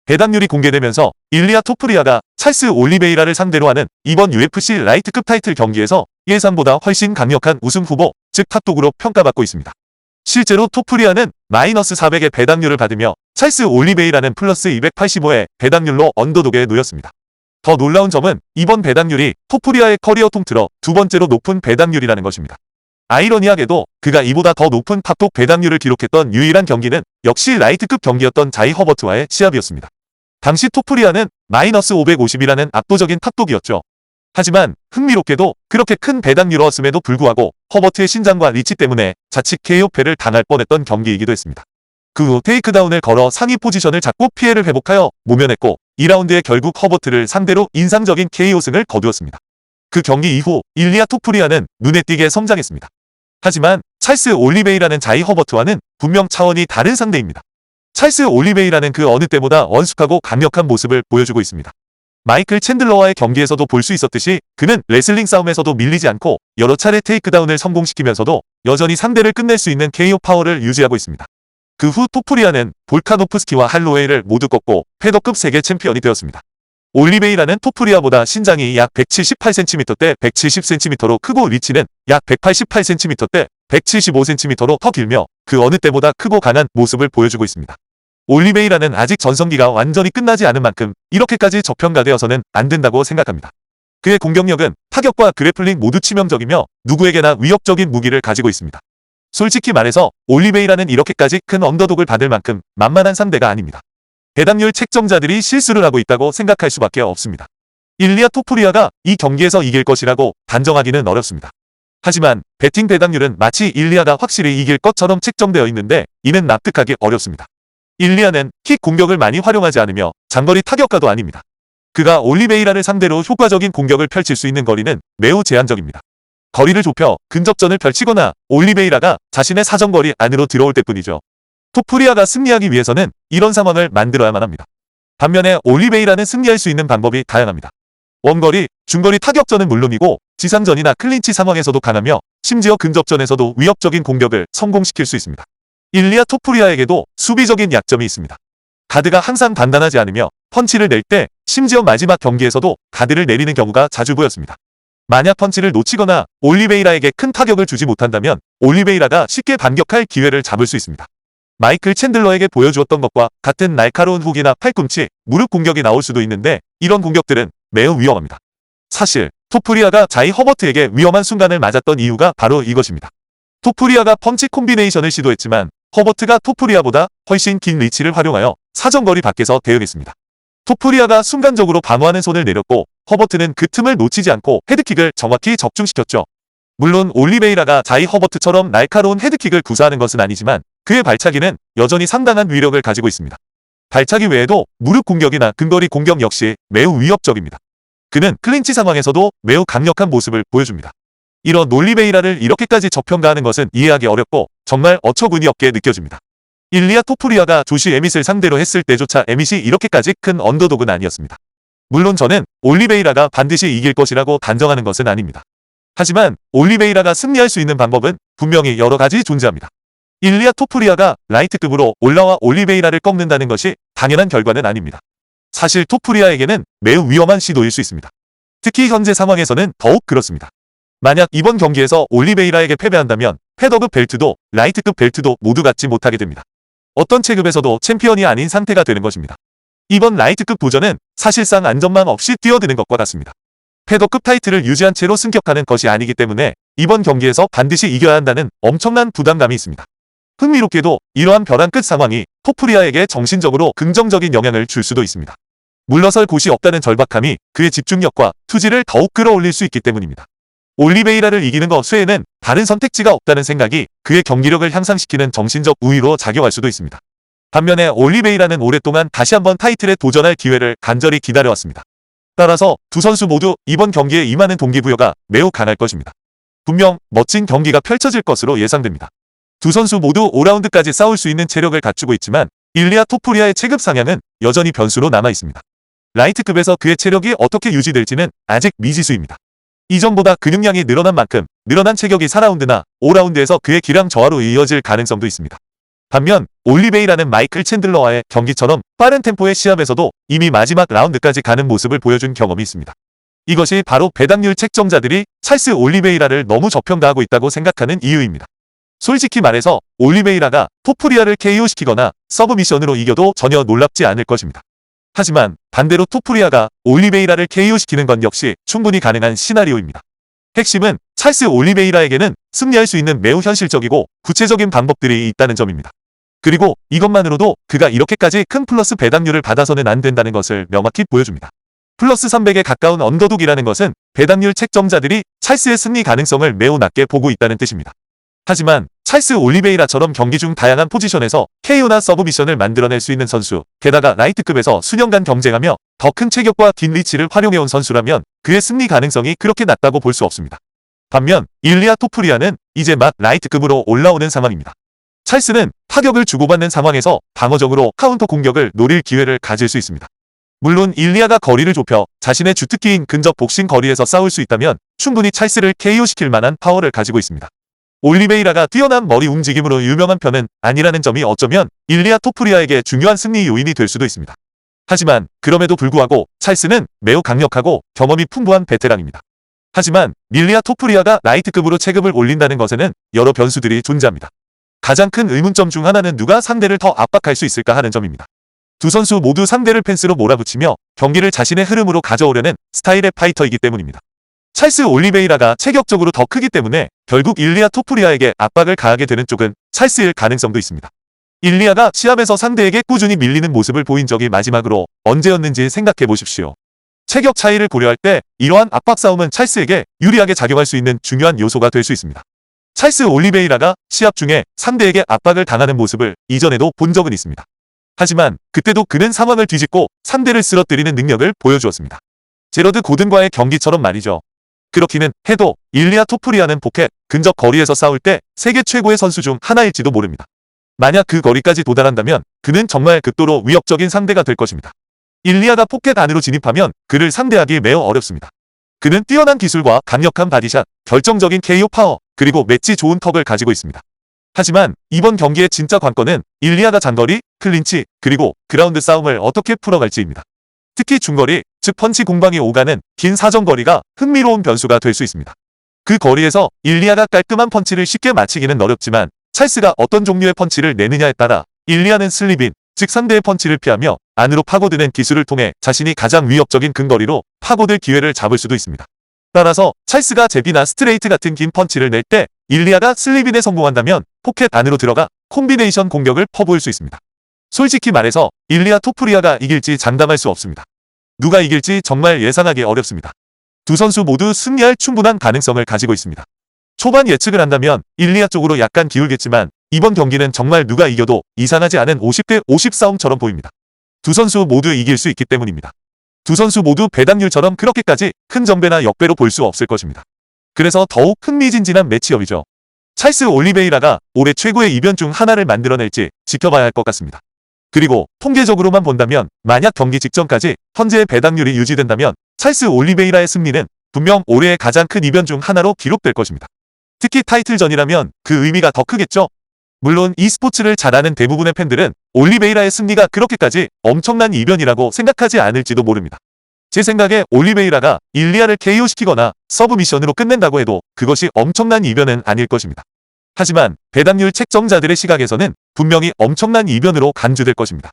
배당률이 공개되면서 일리아 토프리아가 찰스 올리베이라를 상대로 하는 이번 UFC 라이트급 타이틀 경기에서 예상보다 훨씬 강력한 우승 후보, 즉 탑독으로 평가받고 있습니다. 실제로 토프리아는 마이너스 400의 배당률을 받으며 찰스 올리베이라는 플러스 285의 배당률로 언더독에 놓였습니다. 더 놀라운 점은 이번 배당률이 토프리아의 커리어 통틀어 두 번째로 높은 배당률이라는 것입니다. 아이러니하게도 그가 이보다 더 높은 탑독 배당률을 기록했던 유일한 경기는 역시 라이트급 경기였던 자이 허버트와의 시합이었습니다. 당시 토프리아는 마이너스 550이라는 압도적인 탑독이었죠. 하지만 흥미롭게도 그렇게 큰 배당률이었음에도 불구하고 허버트의 신장과 리치 때문에 자칫 KO패를 당할 뻔했던 경기이기도 했습니다. 그 후 테이크다운을 걸어 상위 포지션을 잡고 피해를 회복하여 모면했고 2라운드에 결국 허버트를 상대로 인상적인 KO승을 거두었습니다. 그 경기 이후 일리아 토프리아는 눈에 띄게 성장했습니다. 하지만 찰스 올리베이라는 자이 허버트와는 분명 차원이 다른 상대입니다. 찰스 올리베이라는 그 어느 때보다 원숙하고 강력한 모습을 보여주고 있습니다. 마이클 챈들러와의 경기에서도 볼 수 있었듯이 그는 레슬링 싸움에서도 밀리지 않고 여러 차례 테이크다운을 성공시키면서도 여전히 상대를 끝낼 수 있는 KO 파워를 유지하고 있습니다. 그 후 토프리아는 볼카노프스키와 할로웨이를 모두 꺾고 패더급 세계 챔피언이 되었습니다. 올리베이라는 토프리아보다 신장이 약 178cm대 170cm로 크고 리치는 약 188cm대 175cm로 더 길며 그 어느 때보다 크고 강한 모습을 보여주고 있습니다. 올리베이라는 아직 전성기가 완전히 끝나지 않은 만큼 이렇게까지 저평가되어서는 안 된다고 생각합니다. 그의 공격력은 타격과 그래플링 모두 치명적이며 누구에게나 위협적인 무기를 가지고 있습니다. 솔직히 말해서 올리베이라는 이렇게까지 큰 언더독을 받을 만큼 만만한 상대가 아닙니다. 배당률 책정자들이 실수를 하고 있다고 생각할 수밖에 없습니다. 일리아 토프리아가 이 경기에서 이길 것이라고 단정하기는 어렵습니다. 하지만 배팅 배당률은 마치 일리아가 확실히 이길 것처럼 책정되어 있는데 이는 납득하기 어렵습니다. 일리아는 킥 공격을 많이 활용하지 않으며 장거리 타격가도 아닙니다. 그가 올리베이라를 상대로 효과적인 공격을 펼칠 수 있는 거리는 매우 제한적입니다. 거리를 좁혀 근접전을 펼치거나 올리베이라가 자신의 사정거리 안으로 들어올 때뿐이죠. 토프리아가 승리하기 위해서는 이런 상황을 만들어야만 합니다. 반면에 올리베이라는 승리할 수 있는 방법이 다양합니다. 원거리, 중거리 타격전은 물론이고 지상전이나 클린치 상황에서도 강하며 심지어 근접전에서도 위협적인 공격을 성공시킬 수 있습니다. 일리아 토프리아에게도 수비적인 약점이 있습니다. 가드가 항상 단단하지 않으며 펀치를 낼 때 심지어 마지막 경기에서도 가드를 내리는 경우가 자주 보였습니다. 만약 펀치를 놓치거나 올리베이라에게 큰 타격을 주지 못한다면 올리베이라가 쉽게 반격할 기회를 잡을 수 있습니다. 마이클 챈들러에게 보여주었던 것과 같은 날카로운 훅이나 팔꿈치, 무릎 공격이 나올 수도 있는데 이런 공격들은 매우 위험합니다. 사실 토프리아가 자이 허버트에게 위험한 순간을 맞았던 이유가 바로 이것입니다. 토프리아가 펀치 콤비네이션을 시도했지만 허버트가 토프리아보다 훨씬 긴 리치를 활용하여 사정거리 밖에서 대응했습니다. 토프리아가 순간적으로 방어하는 손을 내렸고 허버트는 그 틈을 놓치지 않고 헤드킥을 정확히 적중시켰죠. 물론 올리베이라가 자이 허버트처럼 날카로운 헤드킥을 구사하는 것은 아니지만 그의 발차기는 여전히 상당한 위력을 가지고 있습니다. 발차기 외에도 무릎 공격이나 근거리 공격 역시 매우 위협적입니다. 그는 클린치 상황에서도 매우 강력한 모습을 보여줍니다. 이런 올리베이라를 이렇게까지 저평가하는 것은 이해하기 어렵고 정말 어처구니 없게 느껴집니다. 일리아 토프리아가 조시 에밋을 상대로 했을 때조차 에밋이 이렇게까지 큰 언더독은 아니었습니다. 물론 저는 올리베이라가 반드시 이길 것이라고 단정하는 것은 아닙니다. 하지만 올리베이라가 승리할 수 있는 방법은 분명히 여러 가지 존재합니다. 일리아 토프리아가 라이트급으로 올라와 올리베이라를 꺾는다는 것이 당연한 결과는 아닙니다. 사실 토프리아에게는 매우 위험한 시도일 수 있습니다. 특히 현재 상황에서는 더욱 그렇습니다. 만약 이번 경기에서 올리베이라에게 패배한다면 패더급 벨트도 라이트급 벨트도 모두 갖지 못하게 됩니다. 어떤 체급에서도 챔피언이 아닌 상태가 되는 것입니다. 이번 라이트급 도전은 사실상 안전망 없이 뛰어드는 것과 같습니다. 패더급 타이틀을 유지한 채로 승격하는 것이 아니기 때문에 이번 경기에서 반드시 이겨야 한다는 엄청난 부담감이 있습니다. 흥미롭게도 이러한 벼랑 끝 상황이 토프리아에게 정신적으로 긍정적인 영향을 줄 수도 있습니다. 물러설 곳이 없다는 절박함이 그의 집중력과 투지를 더욱 끌어올릴 수 있기 때문입니다. 올리베이라를 이기는 것 외에는 다른 선택지가 없다는 생각이 그의 경기력을 향상시키는 정신적 우위로 작용할 수도 있습니다. 반면에 올리베이라는 오랫동안 다시 한번 타이틀에 도전할 기회를 간절히 기다려왔습니다. 따라서 두 선수 모두 이번 경기에 임하는 동기부여가 매우 강할 것입니다. 분명 멋진 경기가 펼쳐질 것으로 예상됩니다. 두 선수 모두 5라운드까지 싸울 수 있는 체력을 갖추고 있지만 일리아 토프리아의 체급 상향은 여전히 변수로 남아 있습니다. 라이트급에서 그의 체력이 어떻게 유지될지는 아직 미지수입니다. 이전보다 근육량이 늘어난 만큼 늘어난 체격이 4라운드나 5라운드에서 그의 기량 저하로 이어질 가능성도 있습니다. 반면 올리베이라는 마이클 챈들러와의 경기처럼 빠른 템포의 시합에서도 이미 마지막 라운드까지 가는 모습을 보여준 경험이 있습니다. 이것이 바로 배당률 책정자들이 찰스 올리베이라를 너무 저평가하고 있다고 생각하는 이유입니다. 솔직히 말해서 올리베이라가 토프리아를 KO시키거나 서브미션으로 이겨도 전혀 놀랍지 않을 것입니다. 하지만 반대로 토프리아가 올리베이라를 KO시키는 건 역시 충분히 가능한 시나리오입니다. 핵심은 찰스 올리베이라에게는 승리할 수 있는 매우 현실적이고 구체적인 방법들이 있다는 점입니다. 그리고 이것만으로도 그가 이렇게까지 큰 플러스 배당률을 받아서는 안 된다는 것을 명확히 보여줍니다. 플러스 300에 가까운 언더독이라는 것은 배당률 책정자들이 찰스의 승리 가능성을 매우 낮게 보고 있다는 뜻입니다. 하지만 찰스 올리베이라처럼 경기 중 다양한 포지션에서 KO나 서브미션을 만들어낼 수 있는 선수, 게다가 라이트급에서 수년간 경쟁하며 더 큰 체격과 긴 리치를 활용해온 선수라면 그의 승리 가능성이 그렇게 낮다고 볼 수 없습니다. 반면 일리아 토프리아는 이제 막 라이트급으로 올라오는 상황입니다. 찰스는 타격을 주고받는 상황에서 방어적으로 카운터 공격을 노릴 기회를 가질 수 있습니다. 물론 일리아가 거리를 좁혀 자신의 주특기인 근접 복싱 거리에서 싸울 수 있다면 충분히 찰스를 KO시킬 만한 파워를 가지고 있습니다. 올리베이라가 뛰어난 머리 움직임으로 유명한 편은 아니라는 점이 어쩌면 일리아 토프리아에게 중요한 승리 요인이 될 수도 있습니다. 하지만 그럼에도 불구하고 찰스는 매우 강력하고 경험이 풍부한 베테랑입니다. 하지만 일리아 토프리아가 라이트급으로 체급을 올린다는 것에는 여러 변수들이 존재합니다. 가장 큰 의문점 중 하나는 누가 상대를 더 압박할 수 있을까 하는 점입니다. 두 선수 모두 상대를 펜스로 몰아붙이며 경기를 자신의 흐름으로 가져오려는 스타일의 파이터이기 때문입니다. 찰스 올리베이라가 체격적으로 더 크기 때문에 결국 일리아 토프리아에게 압박을 가하게 되는 쪽은 찰스일 가능성도 있습니다. 일리아가 시합에서 상대에게 꾸준히 밀리는 모습을 보인 적이 마지막으로 언제였는지 생각해 보십시오. 체격 차이를 고려할 때 이러한 압박 싸움은 찰스에게 유리하게 작용할 수 있는 중요한 요소가 될 수 있습니다. 찰스 올리베이라가 시합 중에 상대에게 압박을 당하는 모습을 이전에도 본 적은 있습니다. 하지만 그때도 그는 상황을 뒤집고 상대를 쓰러뜨리는 능력을 보여주었습니다. 제러드 고든과의 경기처럼 말이죠. 그렇기는 해도 일리아 토프리아는 포켓, 근접 거리에서 싸울 때 세계 최고의 선수 중 하나일지도 모릅니다. 만약 그 거리까지 도달한다면 그는 정말 극도로 위협적인 상대가 될 것입니다. 일리아가 포켓 안으로 진입하면 그를 상대하기 매우 어렵습니다. 그는 뛰어난 기술과 강력한 바디샷, 결정적인 KO 파워, 그리고 맷지 좋은 턱을 가지고 있습니다. 하지만 이번 경기의 진짜 관건은 일리아가 장거리, 클린치, 그리고 그라운드 싸움을 어떻게 풀어갈지입니다. 특히 중거리, 즉 펀치 공방이 오가는 긴 사정거리가 흥미로운 변수가 될 수 있습니다. 그 거리에서 일리아가 깔끔한 펀치를 쉽게 맞히기는 어렵지만 찰스가 어떤 종류의 펀치를 내느냐에 따라 일리아는 슬립인, 즉 상대의 펀치를 피하며 안으로 파고드는 기술을 통해 자신이 가장 위협적인 근거리로 파고들 기회를 잡을 수도 있습니다. 따라서 찰스가 제비나 스트레이트 같은 긴 펀치를 낼 때 일리아가 슬립인에 성공한다면 포켓 안으로 들어가 콤비네이션 공격을 퍼부을 수 있습니다. 솔직히 말해서 일리아 토프리아가 이길지 장담할 수 없습니다. 누가 이길지 정말 예상하기 어렵습니다. 두 선수 모두 승리할 충분한 가능성을 가지고 있습니다. 초반 예측을 한다면 일리아 쪽으로 약간 기울겠지만 이번 경기는 정말 누가 이겨도 이상하지 않은 50대 50 싸움처럼 보입니다. 두 선수 모두 이길 수 있기 때문입니다. 두 선수 모두 배당률처럼 그렇게까지 큰 정배나 역배로 볼 수 없을 것입니다. 그래서 더욱 흥미진진한 매치업이죠. 찰스 올리베이라가 올해 최고의 이변 중 하나를 만들어낼지 지켜봐야 할 것 같습니다. 그리고 통계적으로만 본다면 만약 경기 직전까지 현재의 배당률이 유지된다면 찰스 올리베이라의 승리는 분명 올해의 가장 큰 이변 중 하나로 기록될 것입니다. 특히 타이틀전이라면 그 의미가 더 크겠죠? 물론 e스포츠를 잘 아는 대부분의 팬들은 올리베이라의 승리가 그렇게까지 엄청난 이변이라고 생각하지 않을지도 모릅니다. 제 생각에 올리베이라가 일리아를 KO시키거나 서브미션으로 끝낸다고 해도 그것이 엄청난 이변은 아닐 것입니다. 하지만 배당률 책정자들의 시각에서는 분명히 엄청난 이변으로 간주될 것입니다.